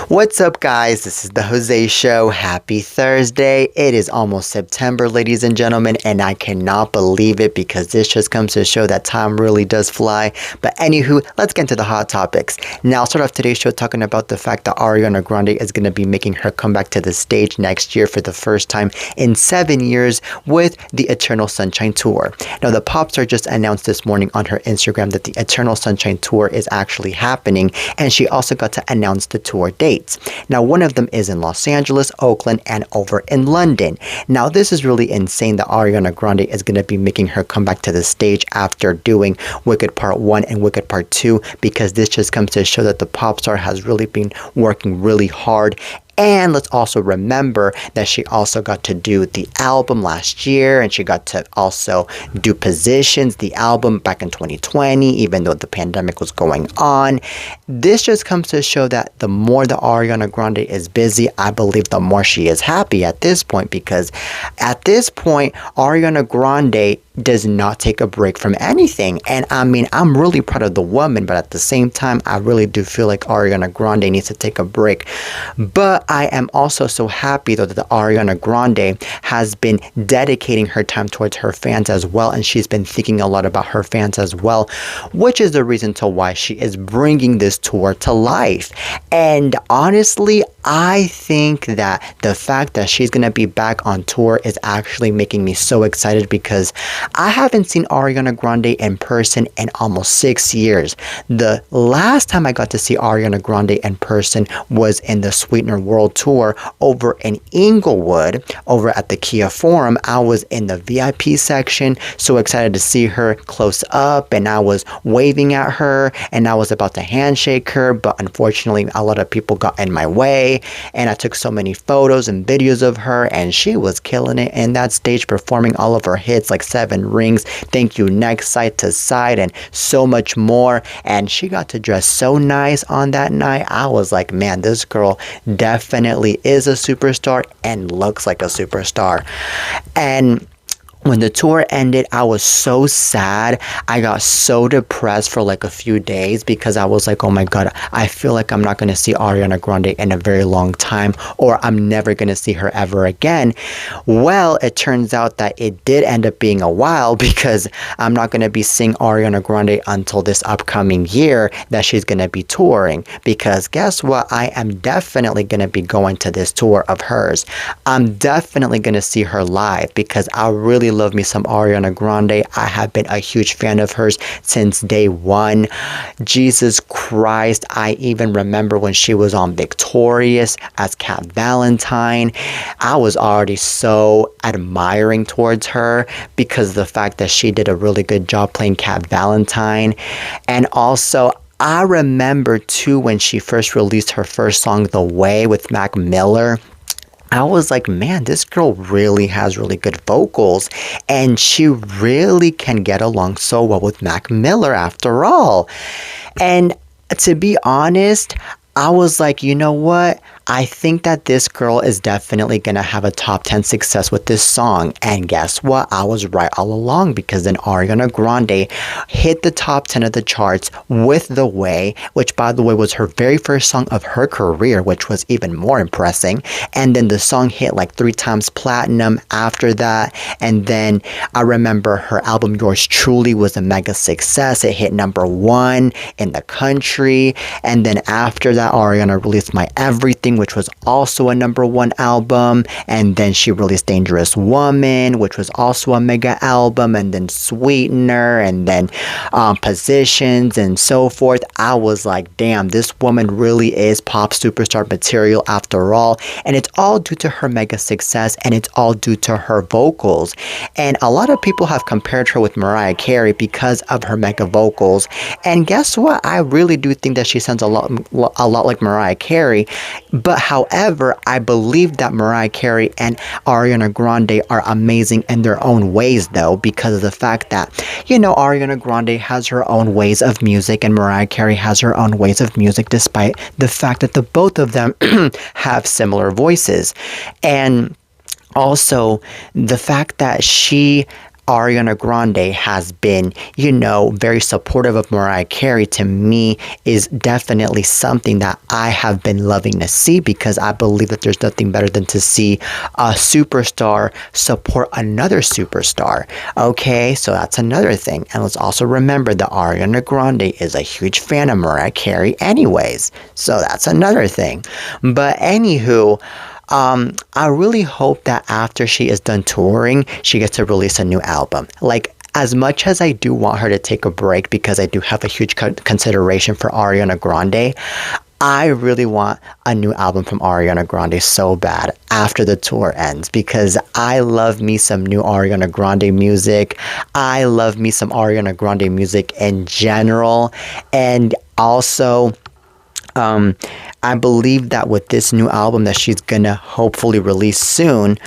What's up, guys? This is the Jose Show. Happy Thursday. It is almost September, ladies and gentlemen, and I cannot believe it because this just comes to show that time really does fly. But anywho, let's get into the hot topics. Now, I'll start off today's show talking about the fact that Ariana Grande is going to be making her comeback to the stage next year for the first time in 7 years with the Eternal Sunshine Tour. Now, the pop star just announced this morning on her Instagram that the Eternal Sunshine Tour is actually happening, and she also got to announce the tour dates. Now, one of them is in Los Angeles, Oakland, and over in London. Now, this is really insane that Ariana Grande is going to be making her comeback to the stage after doing Wicked Part 1 and Wicked Part 2, because this just comes to show that the pop star has really been working really hard. And let's also remember that she also got to do the album last year, and she got to also do Positions, the album back in 2020, even though the pandemic was going on. This just comes to show that the more that Ariana Grande is busy, I believe the more she is happy at this point, because at this point, Ariana Grande does not take a break from anything. And I mean, I'm really proud of the woman, but at the same time, I really do feel like Ariana Grande needs to take a break. But I am also so happy though that Ariana Grande has been dedicating her time towards her fans as well, and she's been thinking a lot about her fans as well, which is the reason to why she is bringing this tour to life. And honestly, I think that the fact that she's going to be back on tour is actually making me so excited, because I haven't seen Ariana Grande in person in almost 6 years. The last time I got to see Ariana Grande in person was in the Sweetener World Tour over in Inglewood, over at the Kia Forum. I was in the VIP section, so excited to see her close up, and I was waving at her, and I was about to handshake her, but unfortunately a lot of people got in my way, and I took so many photos and videos of her, and she was killing it in that stage, performing all of her hits like Seven Rings, Thank You Next, Side to Side, and so much more. And she got to dress so nice on that night. I was like, man, this girl definitely is a superstar and looks like a superstar. And when the tour ended, I was so sad. I got so depressed for like a few days, because I was like, oh my God, I feel like I'm not going to see Ariana Grande in a very long time, or I'm never going to see her ever again. Well, it turns out that it did end up being a while, because I'm not going to be seeing Ariana Grande until this upcoming year that she's going to be touring. Because guess what? I am definitely going to be going to this tour of hers. I'm definitely going to see her live, because I really love me some Ariana Grande. I have been a huge fan of hers since day one. Jesus Christ, I even remember when she was on Victorious as Cat Valentine. I was already so admiring towards her, because of the fact that she did a really good job playing Cat Valentine. And also, I remember too when she first released her first song, The Way, with Mac Miller. I was like, man, this girl really has really good vocals, and she really can get along so well with Mac Miller after all. And to be honest, I was like, you know what? I think that this girl is definitely going to have a top 10 success with this song. And guess what? I was right all along, because then Ariana Grande hit the top 10 of the charts with The Way, which by the way was her very first song of her career, which was even more impressive. And then the song hit like 3 times platinum after that. And then I remember her album Yours Truly was a mega success. It hit #1 in the country. And then after that, Ariana released My Everything, which was also a #1 album. And then she released Dangerous Woman, which was also a mega album. And then Sweetener, and then Positions, and so forth. I was like, damn, this woman really is pop superstar material after all. And it's all due to her mega success, and it's all due to her vocals. And a lot of people have compared her with Mariah Carey because of her mega vocals. And guess what? I really do think that she sounds a lot like Mariah Carey. But however, I believe that Mariah Carey and Ariana Grande are amazing in their own ways, though, because of the fact that, you know, Ariana Grande has her own ways of music, and Mariah Carey has her own ways of music, despite the fact that the both of them have similar voices. And also, the fact that Ariana Grande has been, very supportive of Mariah Carey, to me is definitely something that I have been loving to see, because I believe that there's nothing better than to see a superstar support another superstar. Okay, so that's another thing. And let's also remember that Ariana Grande is a huge fan of Mariah Carey anyways. So that's another thing. But anywho, I really hope that after she is done touring, she gets to release a new album. Like, as much as I do want her to take a break, because I do have a huge consideration for Ariana Grande, I really want a new album from Ariana Grande so bad after the tour ends, because I love me some new Ariana Grande music. I love me some Ariana Grande music in general. And also, I believe that with this new album that she's gonna hopefully release soon,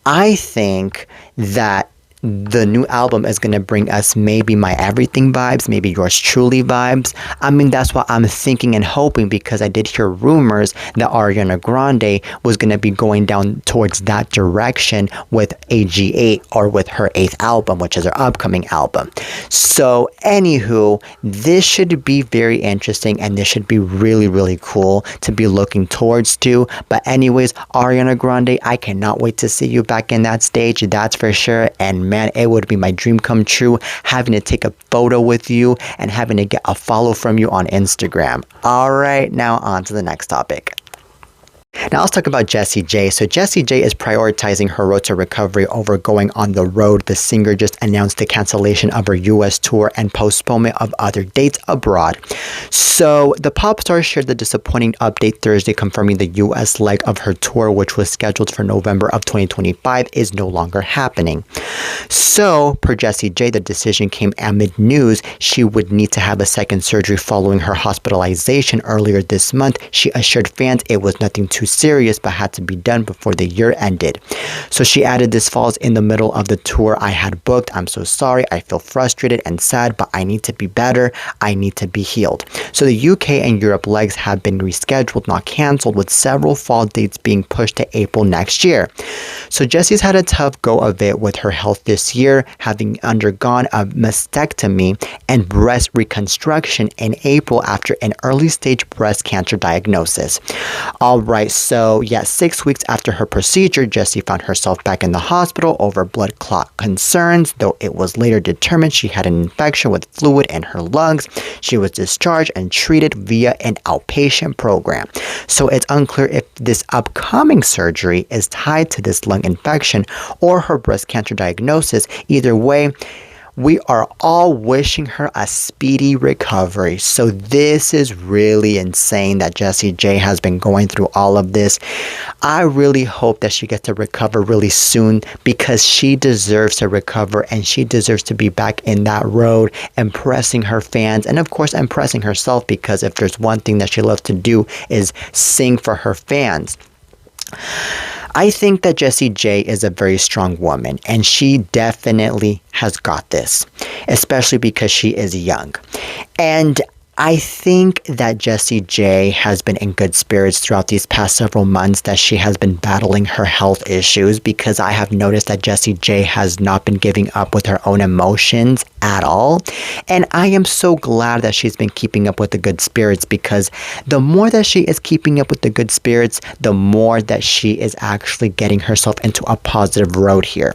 I think that the new album is going to bring us maybe My Everything vibes, maybe Yours Truly vibes. I mean, that's what I'm thinking and hoping, because I did hear rumors that Ariana Grande was going to be going down towards that direction with AG8, or with her 8th album, which is her upcoming album. So anywho, this should be very interesting, and this should be really, really cool to be looking towards to. But anyways, Ariana Grande, I cannot wait to see you back in that stage, that's for sure. And man, it would be my dream come true having to take a photo with you and having to get a follow from you on Instagram. All right, now on to the next topic. Now let's talk about Jessie J. So Jessie J is prioritizing her road to recovery over going on the road. The singer just announced the cancellation of her US tour and postponement of other dates abroad. So the pop star shared the disappointing update Thursday, confirming the US leg of her tour, which was scheduled for November of 2025, is no longer happening. So per Jessie J, the decision came amid news she would need to have a second surgery following her hospitalization earlier this month. She assured fans it was nothing too serious, but had to be done before the year ended. So she added, "This falls in the middle of the tour I had booked. I'm so sorry. I feel frustrated and sad, but I need to be better. I need to be healed." So the UK and Europe legs have been rescheduled, not canceled, with several fall dates being pushed to April next year. So Jessie's had a tough go of it with her health this year, having undergone a mastectomy and breast reconstruction in April after an early stage breast cancer diagnosis. All right, so yeah, 6 weeks after her procedure, Jessie found herself back in the hospital over blood clot concerns, though it was later determined she had an infection with fluid in her lungs. She was discharged and treated via an outpatient program. So it's unclear if this upcoming surgery is tied to this lung infection or her breast cancer diagnosis. Either way, we are all wishing her a speedy recovery. So this is really insane that Jessie J has been going through all of this. I really hope that she gets to recover really soon, because she deserves to recover, and she deserves to be back in that road, impressing her fans, and of course impressing herself, because if there's one thing that she loves to do is sing for her fans. I think that Jessie J is a very strong woman, and she definitely has got this, especially because she is young. And I think that Jessie J has been in good spirits throughout these past several months that she has been battling her health issues, because I have noticed that Jessie J has not been giving up with her own emotions at all. And I am so glad that she's been keeping up with the good spirits, because the more that she is keeping up with the good spirits, the more that she is actually getting herself into a positive road here.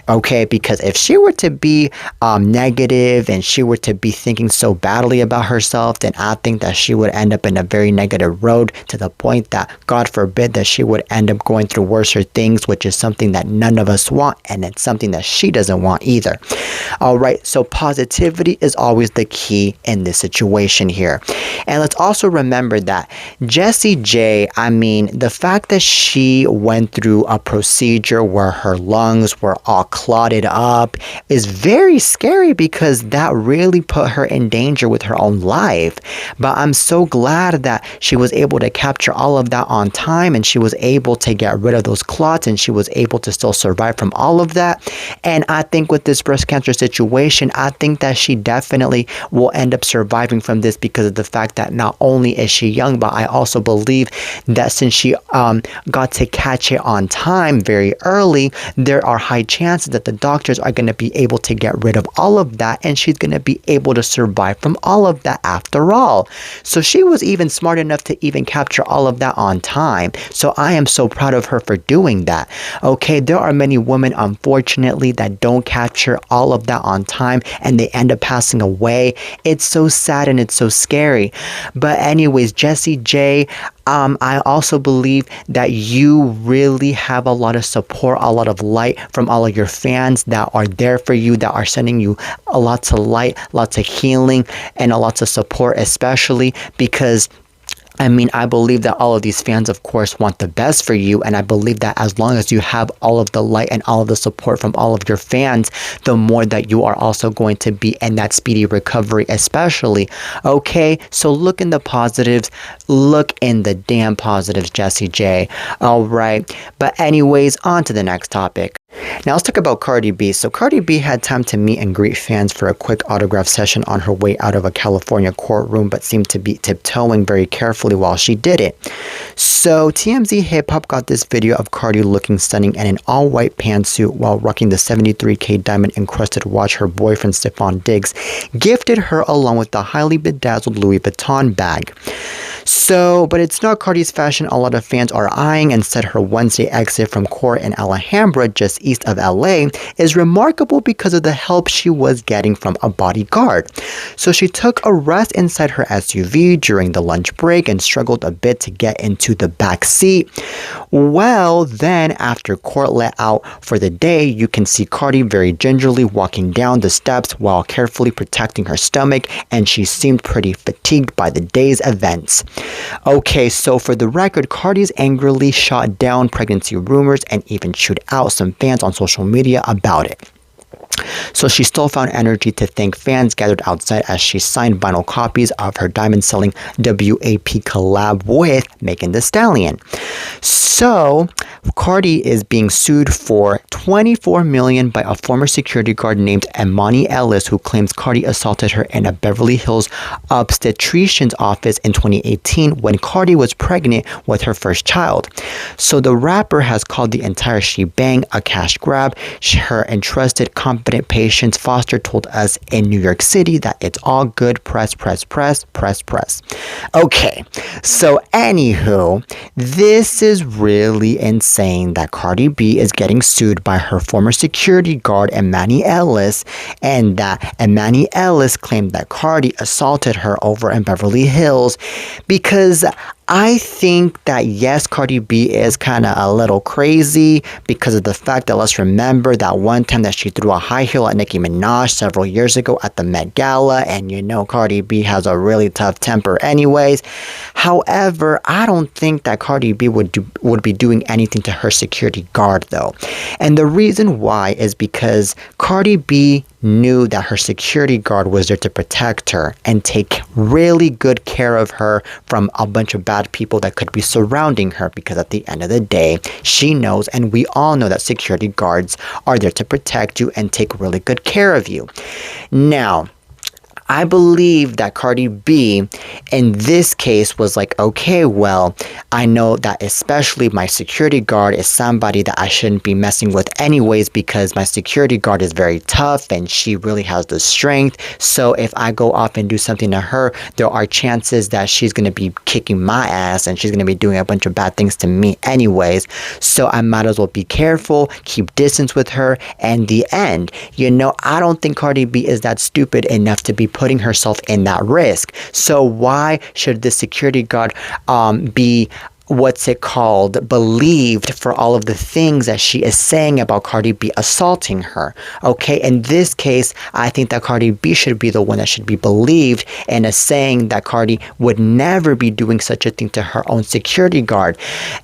Okay, because if she were to be negative, and she were to be thinking so badly about herself, then I think that she would end up in a very negative road, to the point that, God forbid, that she would end up going through worser things, which is something that none of us want, and it's something that she doesn't want either. All right, so positivity is always the key in this situation here. And let's also remember that Jessie J, I mean, the fact that she went through a procedure where her lungs were all clotted up is very scary, because that really put her in danger with her own life. life. But I'm so glad that she was able to capture all of that on time, and she was able to get rid of those clots, and she was able to still survive from all of that. And I think with this breast cancer situation, I think that she definitely will end up surviving from this because of the fact that not only is she young, but I also believe that since she got to catch it on time very early, there are high chances that the doctors are going to be able to get rid of all of that, and she's going to be able to survive from all of that after all. So she was even smart enough to even capture all of that on time. So I am so proud of her for doing that. Okay, there are many women, unfortunately, that don't capture all of that on time and they end up passing away. It's so sad and it's so scary. But anyways, Jessie J, I also believe that you really have a lot of support, a lot of light from all of your fans that are there for you, that are sending you a lots of light, lots of healing, and a lots of support, especially because I believe that all of these fans, of course, want the best for you. And I believe that as long as you have all of the light and all of the support from all of your fans, the more that you are also going to be in that speedy recovery, especially. Okay, so look in the positives. Look in the damn positives, Jessie J. All right. But anyways, on to the next topic. Now let's talk about Cardi B. So Cardi B had time to meet and greet fans for a quick autograph session on her way out of a California courtroom, but seemed to be tiptoeing very carefully while she did it. So TMZ Hip Hop got this video of Cardi looking stunning in an all-white pantsuit while rocking the 73K diamond-encrusted watch her boyfriend Stefon Diggs gifted her, along with the highly bedazzled Louis Vuitton bag. So, but it's not Cardi's fashion a lot of fans are eyeing. Instead, her Wednesday exit from court in Alhambra, just east of LA, is remarkable because of the help she was getting from a bodyguard. So she took a rest inside her SUV during the lunch break and struggled a bit to get into the back seat. Well, then after court let out for the day, you can see Cardi very gingerly walking down the steps while carefully protecting her stomach, and she seemed pretty fatigued by the day's events. Okay, so for the record, Cardi's angrily shot down pregnancy rumors and even chewed out some fans on social media about it. So she still found energy to thank fans gathered outside as she signed vinyl copies of her diamond-selling WAP collab with Megan Thee Stallion. So Cardi is being sued for $24 million by a former security guard named Imani Ellis, who claims Cardi assaulted her in a Beverly Hills obstetrician's office in 2018 when Cardi was pregnant with her first child. So the rapper has called the entire shebang a cash grab. Her entrusted, competent patients Foster told us in New York City that it's all good, press. Okay, so anywho, this is really insane that Cardi B is getting sued by her former security guard Imani Ellis, and that Imani Ellis claimed that Cardi assaulted her over in Beverly Hills, because I think that yes, Cardi B is kind of a little crazy because of the fact that, let's remember that one time that she threw a high heel at Nicki Minaj several years ago at the Met Gala, and you know Cardi B has a really tough temper anyways. However, I don't think that Cardi B would be doing anything to her security guard though. And the reason why is because Cardi B knew that her security guard was there to protect her and take really good care of her from a bunch of bad people that could be surrounding her, because at the end of the day, she knows, and we all know, that security guards are there to protect you and take really good care of you. Now, I believe that Cardi B in this case was like, okay, well, I know that especially my security guard is somebody that I shouldn't be messing with anyways, because my security guard is very tough and she really has the strength. So if I go off and do something to her, there are chances that she's going to be kicking my ass and she's going to be doing a bunch of bad things to me anyways. So I might as well be careful, keep distance with her. And the end, you know, I don't think Cardi B is that stupid enough to be putting herself in that risk. So why should the security guard be believed for all of the things that she is saying about Cardi B assaulting her. Okay, in this case, I think that Cardi B should be the one that should be believed and is saying that Cardi would never be doing such a thing to her own security guard.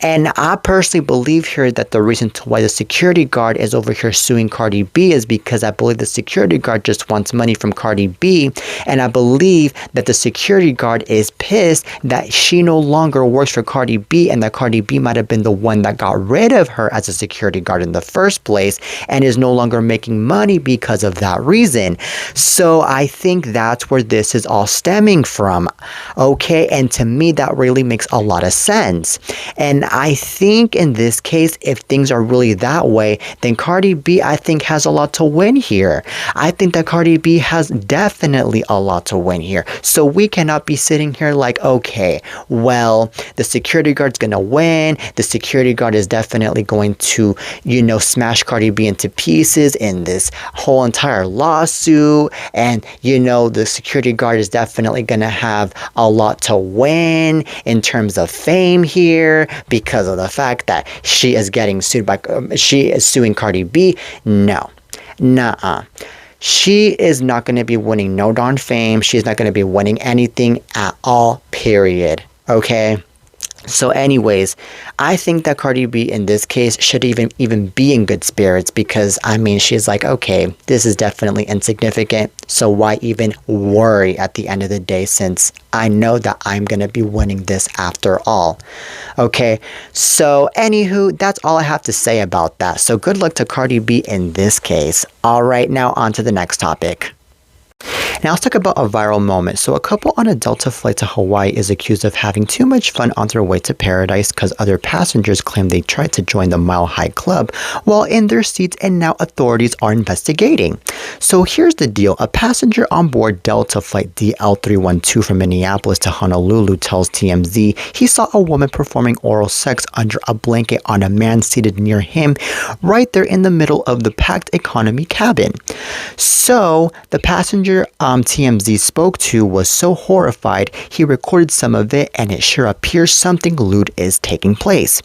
And I personally believe here that the reason to why the security guard is over here suing Cardi B is because I believe the security guard just wants money from Cardi B, and I believe that the security guard is pissed that she no longer works for Cardi B and that Cardi B might have been the one that got rid of her as a security guard in the first place and is no longer making money because of that reason. So I think that's where this is all stemming from. Okay, and to me that really makes a lot of sense. And I think in this case, if things are really that way, then Cardi B, I think, has a lot to win here. I think that Cardi B has definitely a lot to win here. So we cannot be sitting here like, okay, well, the security guard's gonna win. The security guard is definitely going to, smash Cardi B into pieces in this whole entire lawsuit. And, the security guard is definitely gonna have a lot to win in terms of fame here because of the fact that she is suing Cardi B. No. Nuh-uh. She is not going to be winning no darn fame. She's not going to be winning anything at all, period. Okay? So anyways, I think that Cardi B in this case should even be in good spirits because, she's like, okay, this is definitely insignificant. So why even worry at the end of the day since I know that I'm going to be winning this after all. Okay, so anywho, that's all I have to say about that. So good luck to Cardi B in this case. All right, now on to the next topic. Now let's talk about a viral moment. So a couple on a Delta flight to Hawaii is accused of having too much fun on their way to paradise because other passengers claim they tried to join the Mile High Club while in their seats, and now authorities are investigating. So here's the deal. A passenger on board Delta flight DL312 from Minneapolis to Honolulu tells TMZ he saw a woman performing oral sex under a blanket on a man seated near him right there in the middle of the packed economy cabin. So the passenger TMZ spoke to was so horrified he recorded some of it, and it sure appears something lewd is taking place.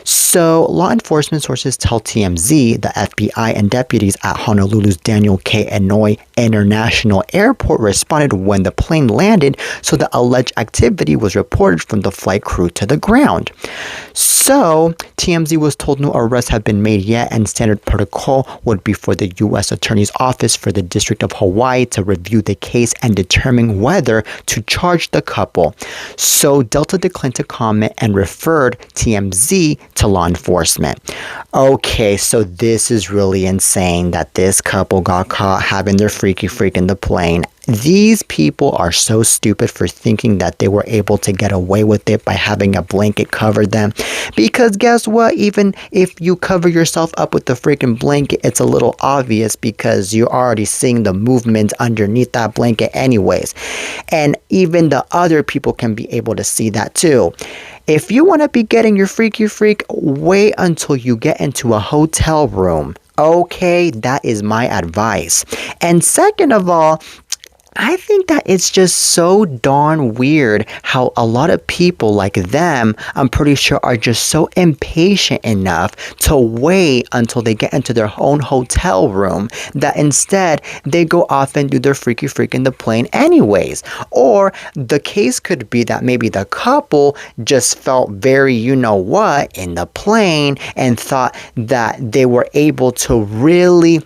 So law enforcement sources tell TMZ the FBI and deputies at Honolulu's Daniel K. Inouye International Airport responded when the plane landed, so the alleged activity was reported from the flight crew to the ground. So TMZ was told no arrests have been made yet, and standard protocol would be for the U.S. Attorney's Office for the District of Hawaii to review the case and determine whether to charge the couple. So Delta declined to comment and referred TMZ to law enforcement. Okay, so this is really insane that this couple got caught having their freaky freak in the plane. These people are so stupid for thinking that they were able to get away with it by having a blanket cover them. Because guess what? Even if you cover yourself up with the freaking blanket, it's a little obvious because you're already seeing the movement underneath that blanket anyways. And even the other people can be able to see that too. If you want to be getting your freaky freak, wait until you get into a hotel room. Okay, that is my advice. And second of all, I think that it's just so darn weird how a lot of people like them, I'm pretty sure, are just so impatient enough to wait until they get into their own hotel room that instead they go off and do their freaky freak in the plane anyways. Or the case could be that maybe the couple just felt very in the plane and thought that they were able to really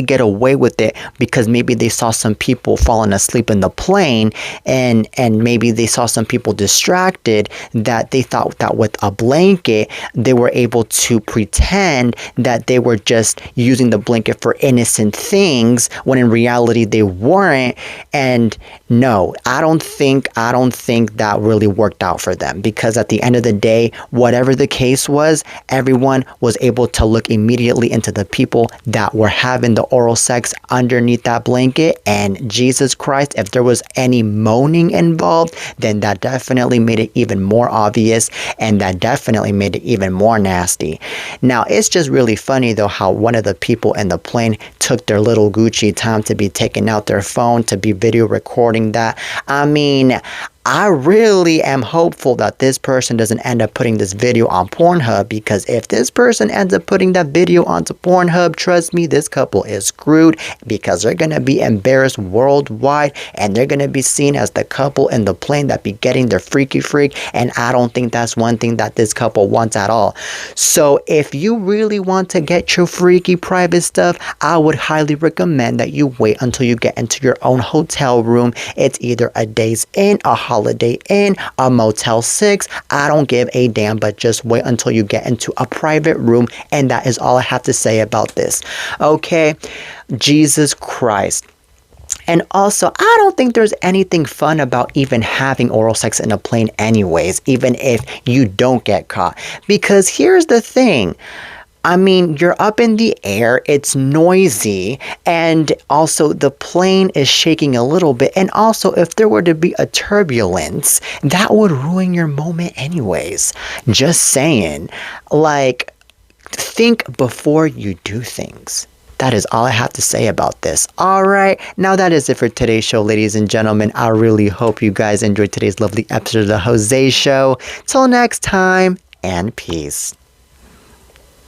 get away with it because maybe they saw some people falling asleep in the plane and maybe they saw some people distracted that they thought that with a blanket they were able to pretend that they were just using the blanket for innocent things when in reality they weren't. And no, I don't think that really worked out for them, because at the end of the day, whatever the case was, everyone was able to look immediately into the people that were having the oral sex underneath that blanket, and Jesus Christ, if there was any moaning involved, then that definitely made it even more obvious, and that definitely made it even more nasty. Now, it's just really funny though how one of the people in the plane took their little Gucci time to be taking out their phone to be video recording that. I mean, I really am hopeful that this person doesn't end up putting this video on Pornhub, because if this person ends up putting that video onto Pornhub, trust me, this couple is screwed, because they're going to be embarrassed worldwide and they're going to be seen as the couple in the plane that be getting their freaky freak, and I don't think that's one thing that this couple wants at all. So if you really want to get your freaky private stuff, I would highly recommend that you wait until you get into your own hotel room. It's either a Days Inn, a Holiday Inn, a Motel 6. I don't give a damn, but just wait until you get into a private room. And that is all I have to say about this. Okay, Jesus Christ. And also, I don't think there's anything fun about even having oral sex in a plane anyways, even if you don't get caught. Because here's the thing. I mean, you're up in the air, it's noisy, and also the plane is shaking a little bit. And also, if there were to be a turbulence, that would ruin your moment anyways. Just saying. Like, think before you do things. That is all I have to say about this. Alright, now that is it for today's show, ladies and gentlemen. I really hope you guys enjoyed today's lovely episode of The Jose Show. Till next time, and peace.